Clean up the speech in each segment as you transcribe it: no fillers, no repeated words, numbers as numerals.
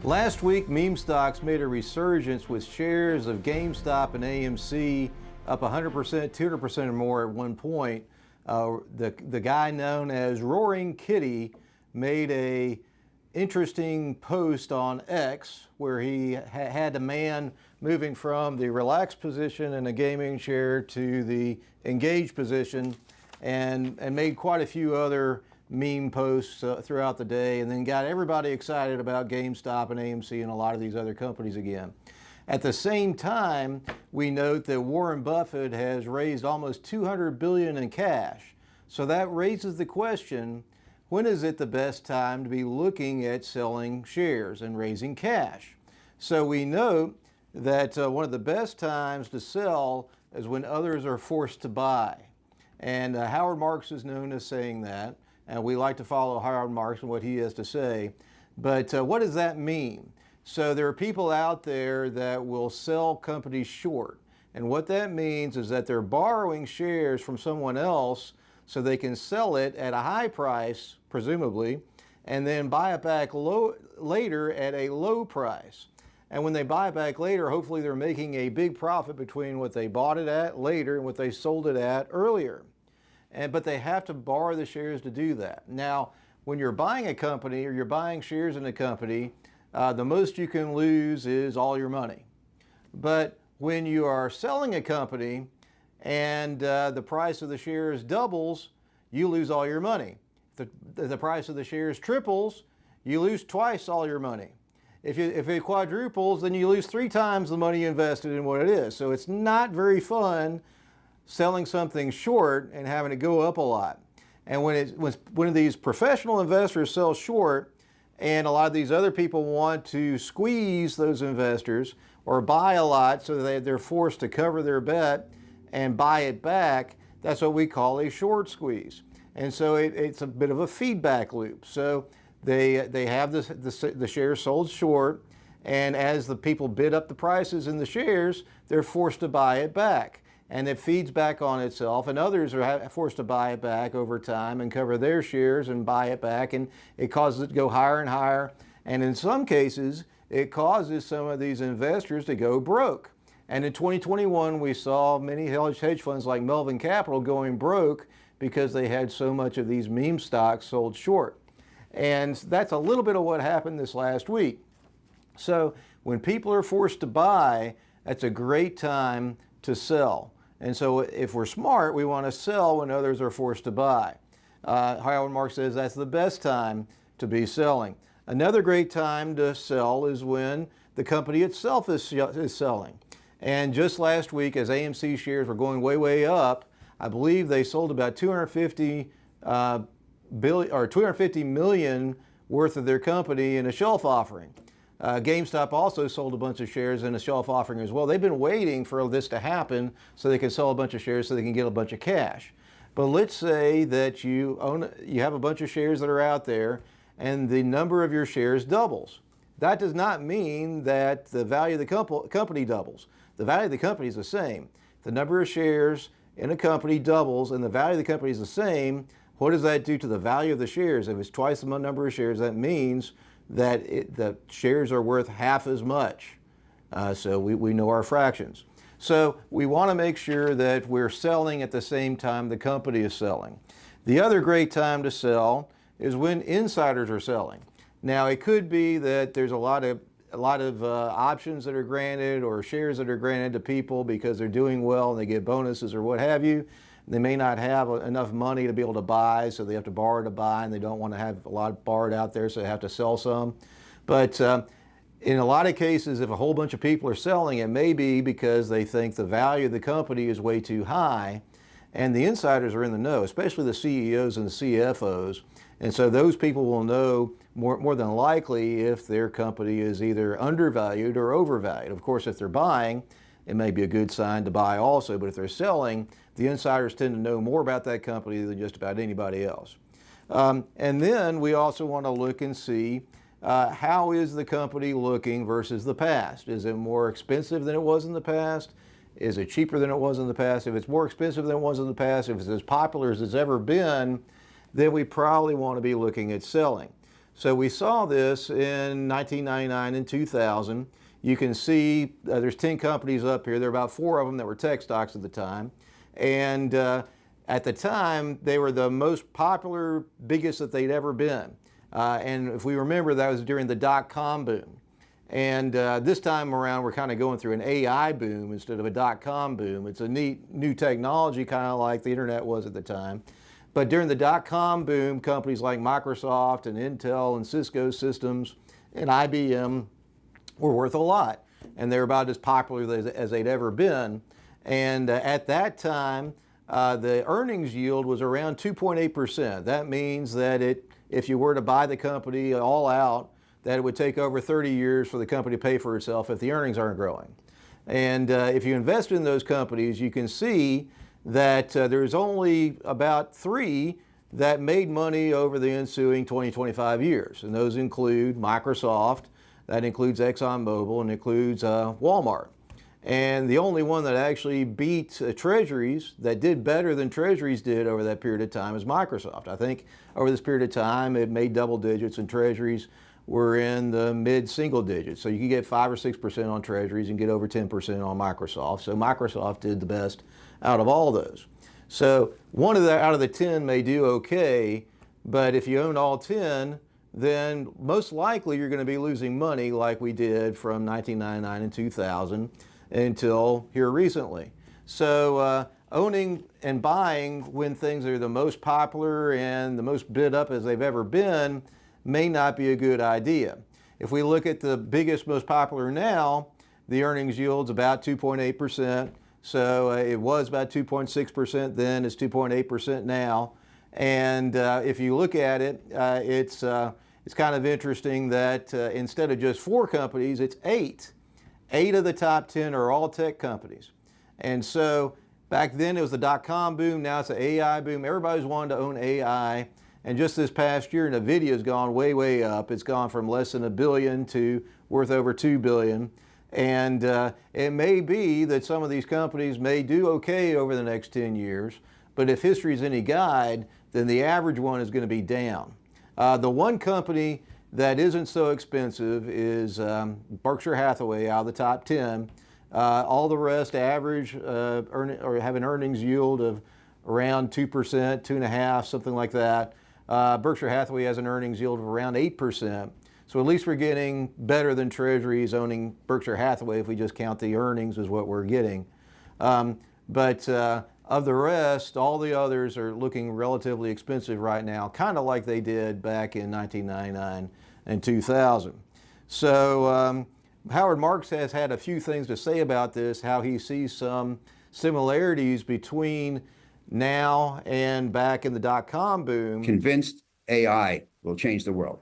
Last week, meme stocks made a resurgence with shares of GameStop and AMC up 100%, 200% or more at one point. The guy known as Roaring Kitty made a interesting post on X where he had a man moving from the relaxed position in a gaming chair to the engaged position and made quite a few other meme posts throughout the day, and then got everybody excited about GameStop and AMC and a lot of these other companies again. At the same time, we note that Warren Buffett has raised almost $200 billion in cash. So that raises the question, when is it the best time to be looking at selling shares and raising cash? So we note that one of the best times to sell is when others are forced to buy. And Howard Marks is known as saying that. And we like to follow Howard Marks and what he has to say. But what does that mean? So there are people out there that will sell companies short. And what that means is that they're borrowing shares from someone else so they can sell it at a high price, presumably, and then buy it back later at a low price. And when they buy it back later, hopefully they're making a big profit between what they bought it at later and what they sold it at earlier. But they have to borrow the shares to do that. Now, when you're buying a company or you're buying shares in a company, the most you can lose is all your money. But when you are selling a company and the price of the shares doubles, you lose all your money. If the price of the shares triples, you lose twice all your money. If it quadruples, then you lose 3 times the money you invested in what it is. So it's not very fun selling something short and having it go up a lot. And when these professional investors sell short and a lot of these other people want to squeeze those investors or buy a lot so that they're forced to cover their bet and buy it back, that's what we call a short squeeze. And so it's a bit of a feedback loop. So they have the shares sold short, and as the people bid up the prices in the shares, they're forced to buy it back. And it feeds back on itself, and others are forced to buy it back over time and cover their shares and buy it back, and it causes it to go higher and higher. And in some cases, it causes some of these investors to go broke. And in 2021, we saw many hedge funds like Melvin Capital going broke because they had so much of these meme stocks sold short. And that's a little bit of what happened this last week. So when people are forced to buy, that's a great time to sell. And so if we're smart, we want to sell when others are forced to buy. Howard Marks says that's the best time to be selling. Another great time to sell is when the company itself is selling. And just last week, as AMC shares were going way up, I believe they sold about 250 million worth of their company in a shelf offering. GameStop also sold a bunch of shares in a shelf offering as well. They've been waiting for this to happen so they can sell a bunch of shares so they can get a bunch of cash. But let's say that you have a bunch of shares that are out there and the number of your shares doubles. That does not mean that the value of the company doubles. The value of the company is the same. If the number of shares in a company doubles and the value of the company is the same, what does that do to the value of the shares? If it's twice the number of shares, that means that the shares are worth half as much. So we know our fractions. So we want to make sure that we're selling at the same time the company is selling. The other great time to sell is when insiders are selling. Now it could be that there's a lot of options that are granted or shares that are granted to people because they're doing well and they get bonuses or what have you. They may not have enough money to be able to buy, so they have to borrow to buy, and they don't want to have a lot borrowed out there, so they have to sell some. But in a lot of cases, if a whole bunch of people are selling, it may be because they think the value of the company is way too high, and the insiders are in the know, especially the CEOs and the CFOs. And so those people will know more than likely if their company is either undervalued or overvalued. Of course, if they're buying, it may be a good sign to buy also, but if they're selling, the insiders tend to know more about that company than just about anybody else. And then we also want to look and see how is the company looking versus the past. Is it more expensive than it was in the past? Is it cheaper than it was in the past? If it's more expensive than it was in the past, if it's as popular as it's ever been, then we probably want to be looking at selling. So we saw this in 1999 and 2000. You can see there's 10 companies up here. There are about 4 of them that were tech stocks at the time. And at the time, they were the most popular, biggest that they'd ever been. And if we remember, that was during the dot-com boom. And this time around, we're kind of going through an AI boom instead of a dot-com boom. It's a neat new technology, kind of like the internet was at the time. But during the dot-com boom, companies like Microsoft and Intel and Cisco Systems and IBM were worth a lot. And they're about as popular as they'd ever been. And at that time, the earnings yield was around 2.8%. That means that if you were to buy the company all out, that it would take over 30 years for the company to pay for itself if the earnings aren't growing. And if you invest in those companies, you can see that there's only about 3 that made money over the ensuing 20-25 years. And those include Microsoft, that includes ExxonMobil, and includes Walmart. And the only one that actually beat Treasuries, that did better than Treasuries did over that period of time, is Microsoft. I think over this period of time, it made double digits, and Treasuries were in the mid-single digits. So you could get 5 or 6% on Treasuries and get over 10% on Microsoft. So Microsoft did the best out of all those. So one of the out of the 10 may do okay, but if you own all 10, then most likely you're going to be losing money like we did from 1999 and 2000 until here recently. So owning and buying when things are the most popular and the most bid up as they've ever been may not be a good idea. If we look at the biggest, most popular now, the earnings yield's about 2.8%. So it was about 2.6% then, it's 2.8% now. And if you look at it, it's kind of interesting that instead of just 4 companies, it's 8. 8 of the top 10 are all tech companies. And so back then it was the dot-com boom, now it's the AI boom. Everybody's wanting to own AI. And just this past year, NVIDIA's gone way, way up. It's gone from less than $1 billion to worth over $2 billion. And it may be that some of these companies may do okay over the next 10 years, but if history's any guide, then the average one is going to be down. The one company that isn't so expensive is Berkshire Hathaway out of the top 10. All the rest average or have an earnings yield of around 2%, 2.5%, something like that. Berkshire Hathaway has an earnings yield of around 8%. So at least we're getting better than Treasuries owning Berkshire Hathaway if we just count the earnings is what we're getting. But of the rest, all the others are looking relatively expensive right now, kind of like they did back in 1999 and 2000. So Howard Marks has had a few things to say about this, how he sees some similarities between now and back in the dot-com boom. Convinced AI will change the world.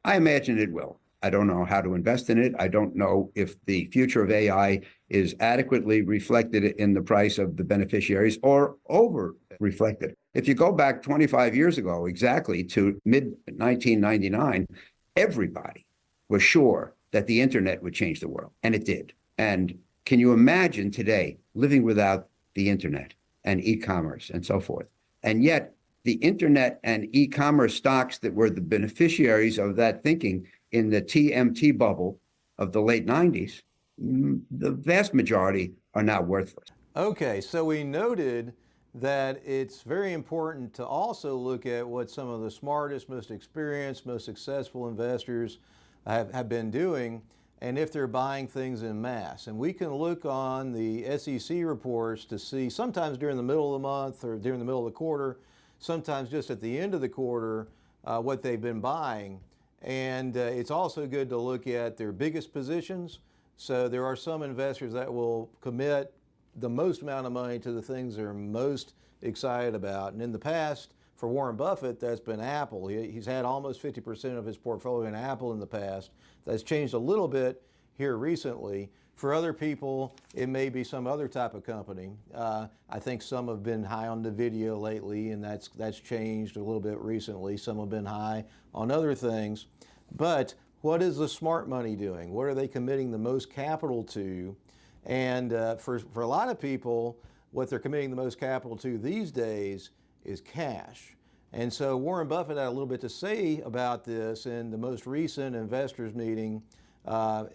I imagine it will. I don't know how to invest in it. I don't know if the future of AI is adequately reflected in the price of the beneficiaries or over reflected. If you go back 25 years ago, exactly to mid-1999, everybody was sure that the internet would change the world, and it did. And can you imagine today living without the internet and e-commerce and so forth? And yet the internet and e-commerce stocks that were the beneficiaries of that thinking in the TMT bubble of the late 90s, the vast majority are now worthless. Okay, so we noted that it's very important to also look at what some of the smartest, most experienced, most successful investors have been doing, and if they're buying things en masse. And we can look on the SEC reports to see, sometimes during the middle of the month or during the middle of the quarter, sometimes just at the end of the quarter, what they've been buying. And it's also good to look at their biggest positions. So there are some investors that will commit the most amount of money to the things they're most excited about. And in the past, for Warren Buffett, that's been Apple. He's had almost 50% of his portfolio in Apple in the past. That's changed a little bit here recently. For other people, it may be some other type of company. I think some have been high on NVIDIA lately, and that's changed a little bit recently. Some have been high on other things. But what is the smart money doing? What are they committing the most capital to? And for a lot of people, what they're committing the most capital to these days is cash. And so Warren Buffett had a little bit to say about this in the most recent investors meeting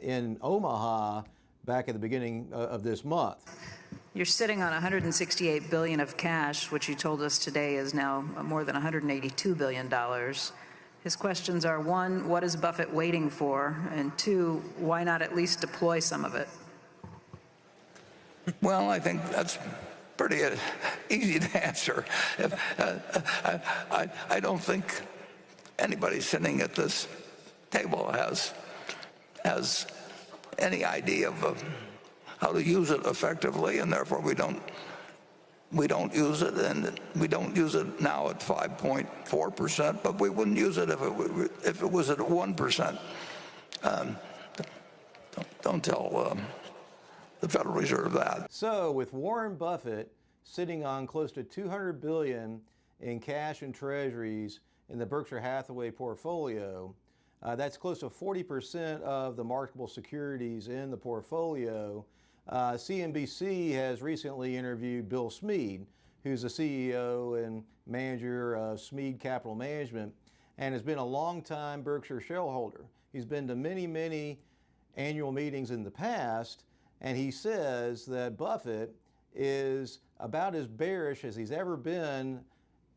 in Omaha back at the beginning of this month. You're sitting on $168 billion of cash, which you told us today is now more than $182 billion. His questions are, one, what is Buffett waiting for? And two, why not at least deploy some of it? Well, I think that's pretty easy to answer. I don't think anybody sitting at this table has any idea of how to use it effectively, and therefore we don't use it, and we don't use it now at 5.4%, but we wouldn't use it if it was at 1%. Don't tell the Federal Reserve that. So with Warren Buffett sitting on close to $200 billion in cash and treasuries in the Berkshire Hathaway portfolio, that's close to 40% of the marketable securities in the portfolio. CNBC has recently interviewed Bill Smead, who's the CEO and manager of Smead Capital Management and has been a longtime Berkshire shareholder. He's been to many, many annual meetings in the past, and he says that Buffett is about as bearish as he's ever been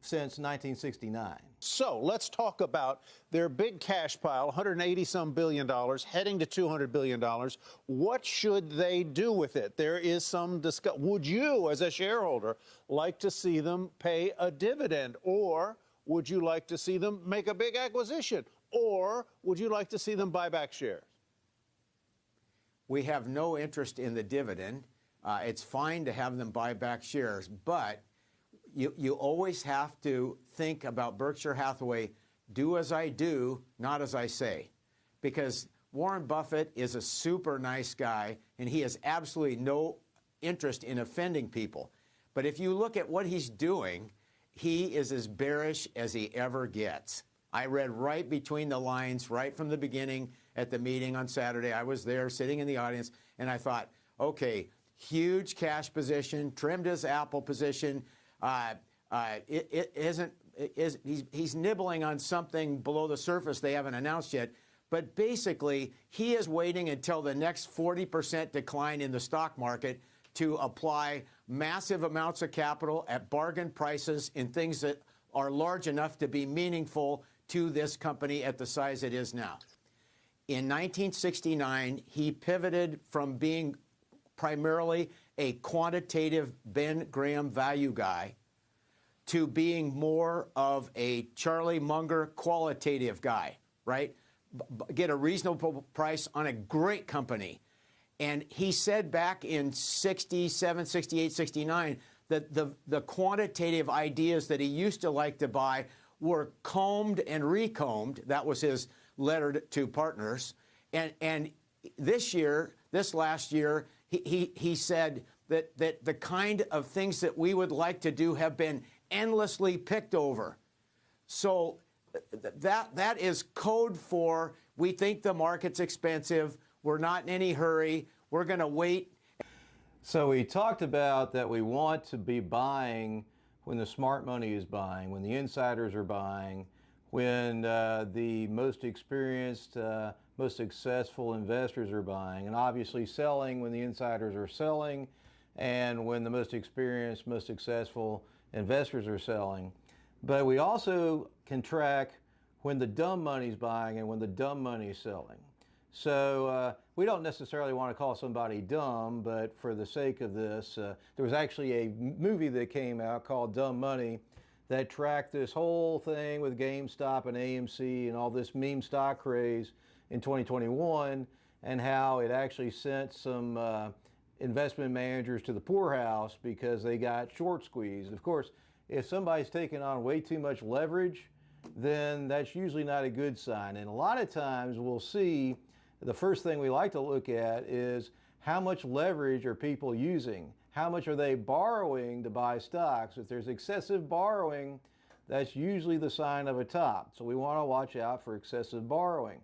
since 1969. So let's talk about their big cash pile, $180-some billion, heading to $200 billion. What should they do with it? There is some discussion. Would you, as a shareholder, like to see them pay a dividend? Or would you like to see them make a big acquisition? Or would you like to see them buy back shares? We have no interest in the dividend. It's fine to have them buy back shares, but you always have to think about Berkshire Hathaway, do as I do, not as I say. Because Warren Buffett is a super nice guy, and he has absolutely no interest in offending people. But if you look at what he's doing, he is as bearish as he ever gets. I read right between the lines, right from the beginning at the meeting on Saturday. I was there sitting in the audience, and I thought, okay, huge cash position, trimmed his Apple position. He's nibbling on something below the surface they haven't announced yet. But basically, he is waiting until the next 40% decline in the stock market to apply massive amounts of capital at bargain prices in things that are large enough to be meaningful to this company at the size it is now. In 1969, he pivoted from being primarily a quantitative Ben Graham value guy to being more of a Charlie Munger qualitative guy, right? Get a reasonable price on a great company. And he said back in 67, 68, 69 that the quantitative ideas that he used to like to buy were combed and recombed. That was his letter to partners. And this last year, he said that the kind of things that we would like to do have been endlessly picked over. So that is code for we think the market's expensive. We're not in any hurry. We're going to wait. So we talked about that we want to be buying when the smart money is buying, when the insiders are buying, when the most experienced, most successful investors are buying, and obviously selling when the insiders are selling, and when the most experienced, most successful investors are selling. But we also can track when the dumb money's buying and when the dumb money's selling. So we don't necessarily want to call somebody dumb, but for the sake of this, there was actually a movie that came out called Dumb Money that tracked this whole thing with GameStop and AMC and all this meme stock craze in 2021, and how it actually sent some investment managers to the poorhouse because they got short squeezed. Of course, if somebody's taking on way too much leverage, then that's usually not a good sign. And a lot of times we'll see the first thing we like to look at is how much leverage are people using? How much are they borrowing to buy stocks? If there's excessive borrowing, that's usually the sign of a top. So we want to watch out for excessive borrowing.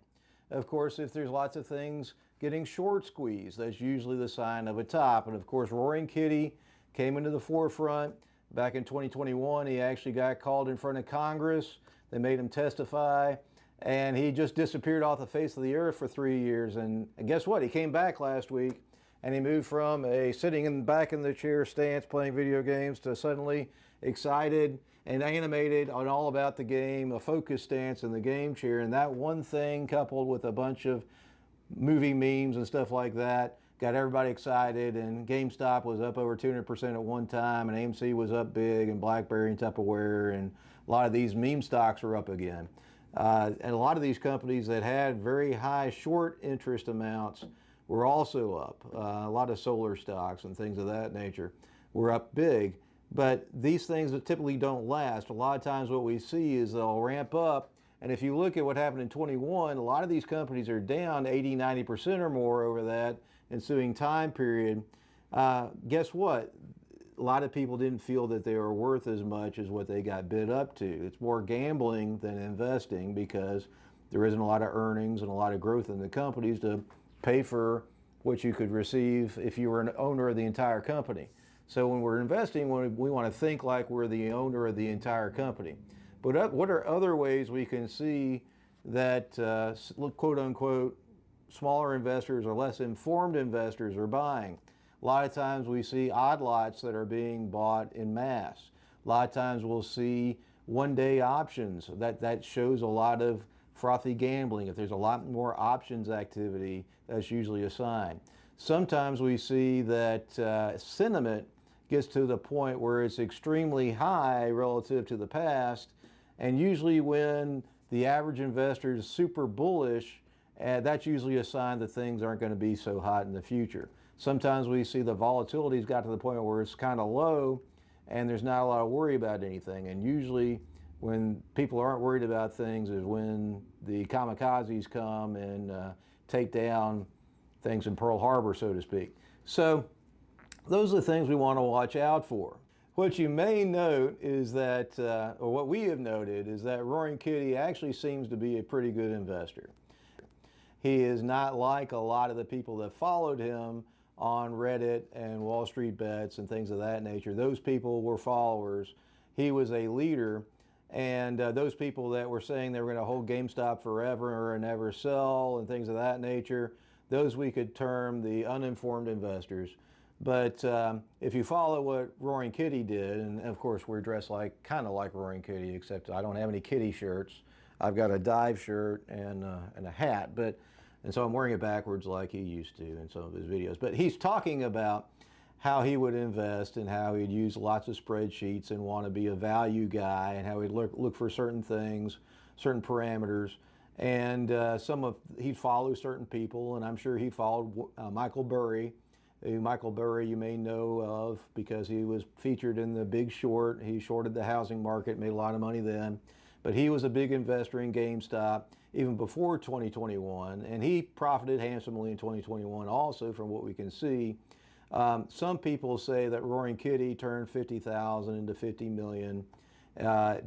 Of course, if there's lots of things getting short squeezed, that's usually the sign of a top. And of course, Roaring Kitty came into the forefront Back in 2021, he actually got called in front of Congress. They made him testify, and he just disappeared off the face of the earth for 3 years. And guess what? He came back last week, and he moved from a sitting back in the chair stance playing video games to suddenly excited and animated and all about the game, a focused stance in the game chair. And that one thing, coupled with a bunch of movie memes and stuff like that, got everybody excited. And GameStop was up over 200% at one time, and AMC was up big, and BlackBerry and Tupperware, and a lot of these meme stocks are up again. And a lot of these companies that had very high short interest amounts were also up. A lot of solar stocks and things of that nature were up big. But these things that typically don't last. A lot of times what we see is they'll ramp up. And if you look at what happened in 21, a lot of these companies are down 80, 90% or more over that ensuing time period. Guess what? A lot of people didn't feel that they were worth as much as what they got bid up to. It's more gambling than investing because there isn't a lot of earnings and a lot of growth in the companies to pay for what you could receive if you were an owner of the entire company. So when we're investing, we want to think like we're the owner of the entire company. But what are other ways we can see that quote unquote smaller investors or less informed investors are buying? A lot of times we see odd lots that are being bought in mass. A lot of times we'll see one-day options. That shows a lot of frothy gambling. If there's a lot more options activity, that's usually a sign. Sometimes we see that sentiment gets to the point where it's extremely high relative to the past, and usually when the average investor is super bullish, that's usually a sign that things aren't going to be so hot in the future. Sometimes we see the volatility's got to the point where it's kind of low and there's not a lot of worry about anything, and usually when people aren't worried about things is when the kamikazes come and take down things in Pearl Harbor, so to speak. So those are the things we want to watch out for. What you may note is that, or what we have noted, is that Roaring Kitty actually seems to be a pretty good investor. He is not like a lot of the people that followed him on Reddit and Wall Street Bets and things of that nature. Those people were followers. He was a leader. And those people that were saying they were going to hold GameStop forever and never sell and things of that nature, those we could term the uninformed investors. But if you follow what Roaring Kitty did, and of course we're dressed kind of like Roaring Kitty, except I don't have any kitty shirts. I've got a dive shirt and a hat, and so I'm wearing it backwards like he used to in some of his videos. But he's talking about how he would invest and how he'd use lots of spreadsheets and want to be a value guy and how he'd look for certain things, certain parameters, and he'd follow certain people, and I'm sure he followed Michael Burry. Michael Burry you may know of because he was featured in The Big Short. He shorted the housing market, made a lot of money then. But he was a big investor in GameStop even before 2021, and he profited handsomely in 2021 also from what we can see. Some people say that Roaring Kitty turned 50,000 into 50 million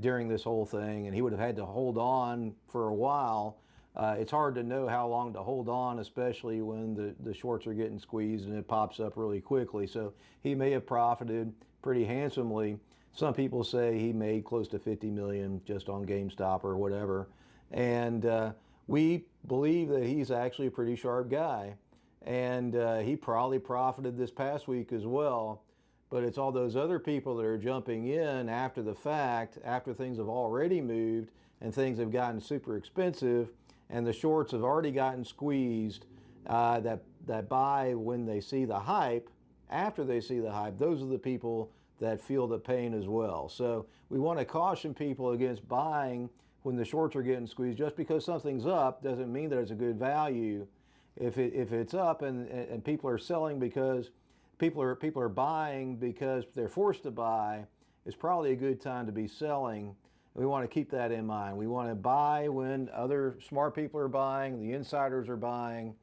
during this whole thing, and he would have had to hold on for a while. It's hard to know how long to hold on, especially when the shorts are getting squeezed and it pops up really quickly. So he may have profited pretty handsomely. Some people say he made close to 50 million just on GameStop or whatever. And we believe that he's actually a pretty sharp guy. And he probably profited this past week as well. But it's all those other people that are jumping in after the fact, after things have already moved and things have gotten super expensive, and the shorts have already gotten squeezed, that buy when they see the hype. After they see the hype, those are the people that feel the pain as well. So we want to caution people against buying when the shorts are getting squeezed. Just because something's up doesn't mean that it's a good value. If it's up and people are selling because people are buying because they're forced to buy, it's probably a good time to be selling. We want to keep that in mind. We want to buy when other smart people are buying, the insiders are buying,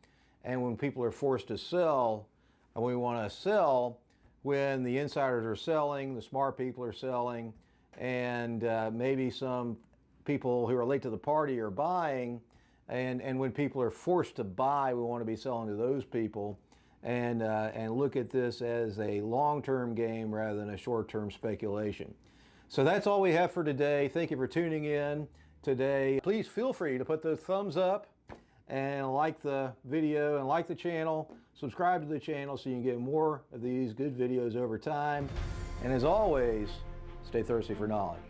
and when people are forced to sell, and we want to sell when the insiders are selling, the smart people are selling, and maybe some people who are late to the party are buying, and when people are forced to buy, we want to be selling to those people. and look at this as a long-term game rather than a short-term speculation. So that's all we have for today. Thank you for tuning in today. Please feel free to put those thumbs up and like the video and like the channel. Subscribe to the channel so you can get more of these good videos over time. And as always, stay thirsty for knowledge.